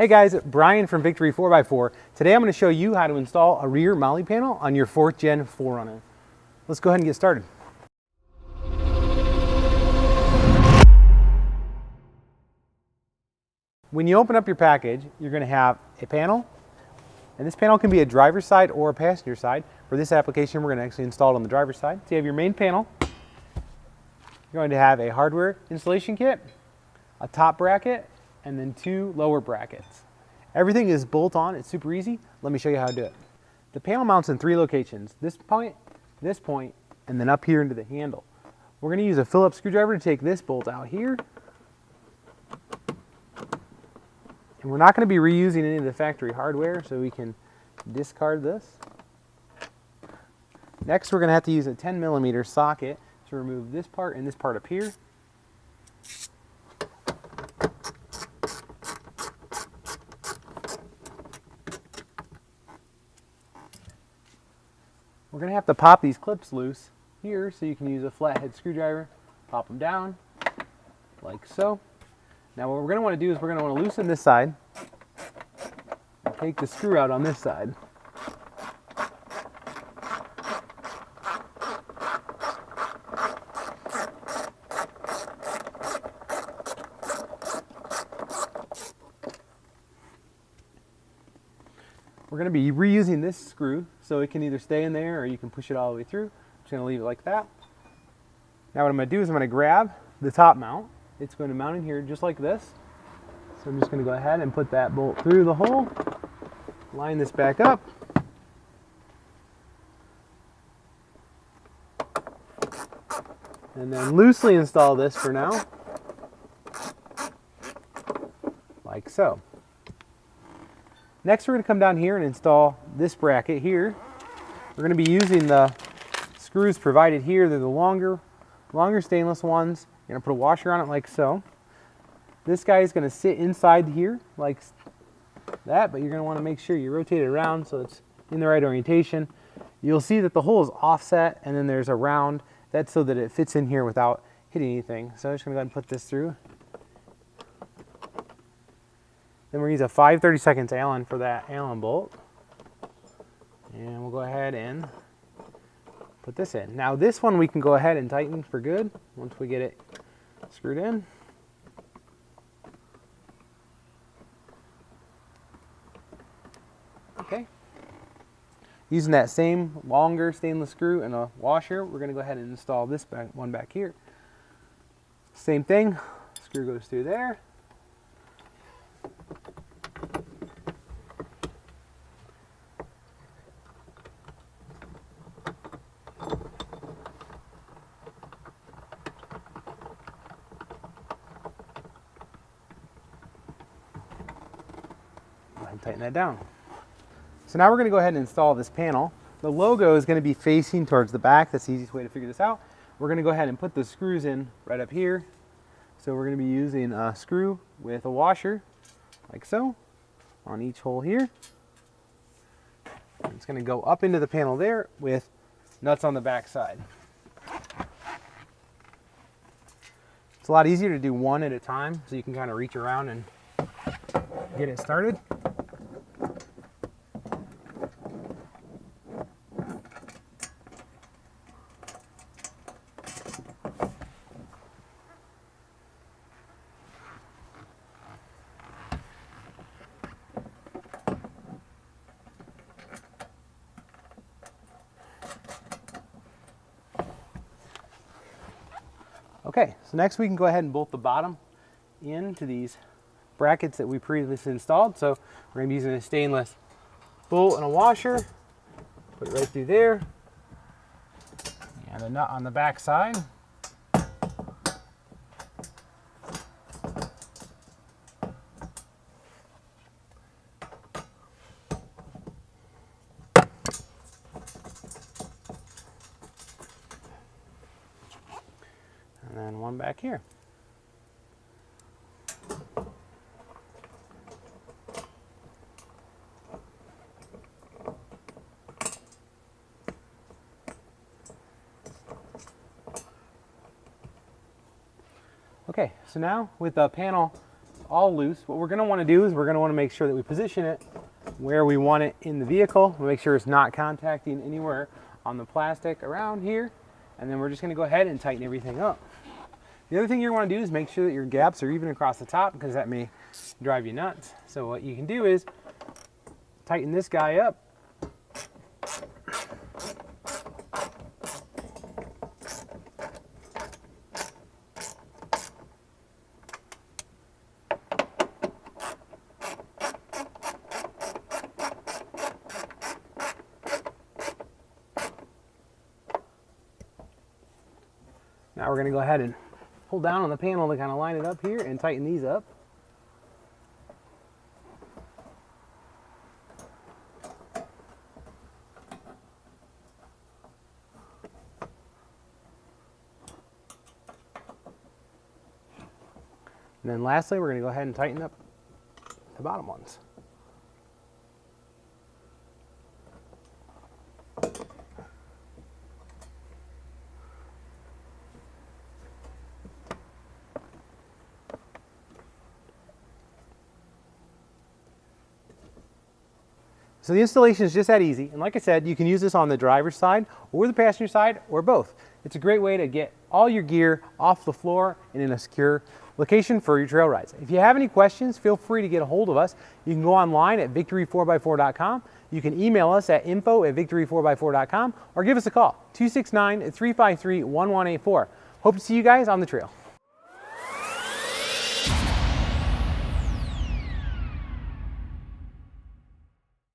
Hey guys, Brian from Victory 4x4. Today I'm going to show you how to install a rear MOLLE panel on your 4th gen 4Runner. Let's go ahead and get started. When you open up your package, you're going to have a panel, and this panel can be a driver's side or a passenger side. For this application, we're going to actually install it on the driver's side. So you have your main panel. You're going to have a hardware installation kit, a top bracket, and then 2 lower brackets. Everything is bolt on, it's super easy. Let me show you how to do it. The panel mounts in 3 locations, this point, and then up here into the handle. We're going to use a Phillips screwdriver to take this bolt out here. And we're not going to be reusing any of the factory hardware, so we can discard this. Next, we're going to have to use a 10mm socket to remove this part and this part up here. We're going to have to pop these clips loose here, so you can use a flathead screwdriver, pop them down like so. Now what we're going to want to do is we're going to want to loosen this side and take the screw out on this side. We're going to be reusing this screw, so it can either stay in there or you can push it all the way through. I'm just going to leave it like that. Now what I'm going to do is I'm going to grab the top mount. It's going to mount in here just like this. So I'm just going to go ahead and put that bolt through the hole, line this back up, and then loosely install this for now, like so. Next, we're going to come down here and install this bracket here. We're going to be using the screws provided here. They're the longer stainless ones. You're going to put a washer on it like so. This guy is going to sit inside here like that, but you're going to want to make sure you rotate it around so it's in the right orientation. You'll see that the hole is offset, and then there's a round. That's so that it fits in here without hitting anything. So I'm just going to go ahead and put this through. Then we're going to use a 5/32 Allen for that Allen bolt. And we'll go ahead and put this in. Now this one we can go ahead and tighten for good once we get it screwed in. Okay. Using that same longer stainless screw and a washer, we're going to go ahead and install this one back here. Same thing, screw goes through there. And tighten that down. So now we're going to go ahead and install this panel. The logo is going to be facing towards the back. That's the easiest way to figure this out. We're going to go ahead and put the screws in right up here. So we're going to be using a screw with a washer like so on each hole here. It's going to go up into the panel there with nuts on the back side. It's a lot easier to do one at a time, so you can kind of reach around and get it started. Okay, so next we can go ahead and bolt the bottom into these brackets that we previously installed. So we're going to be using a stainless bolt and a washer. Put it right through there. And a nut on the back side. And then one back here. Okay, so now with the panel all loose, what we're going to want to do is we're going to want to make sure that we position it where we want it in the vehicle. We'll make sure it's not contacting anywhere on the plastic around here. And then we're just going to go ahead and tighten everything up. The other thing you want to do is make sure that your gaps are even across the top, because that may drive you nuts. So what you can do is tighten this guy up. Now we're going to go ahead and pull down on the panel to kind of line it up here and tighten these up. And then lastly, we're going to go ahead and tighten up the bottom ones. So the installation is just that easy, and like I said, you can use this on the driver's side or the passenger side or both. It's a great way to get all your gear off the floor and in a secure location for your trail rides. If you have any questions, feel free to get a hold of us. You can go online at victory4x4.com. You can email us at info@victory4x4.com or give us a call, 269-353-1184. Hope to see you guys on the trail.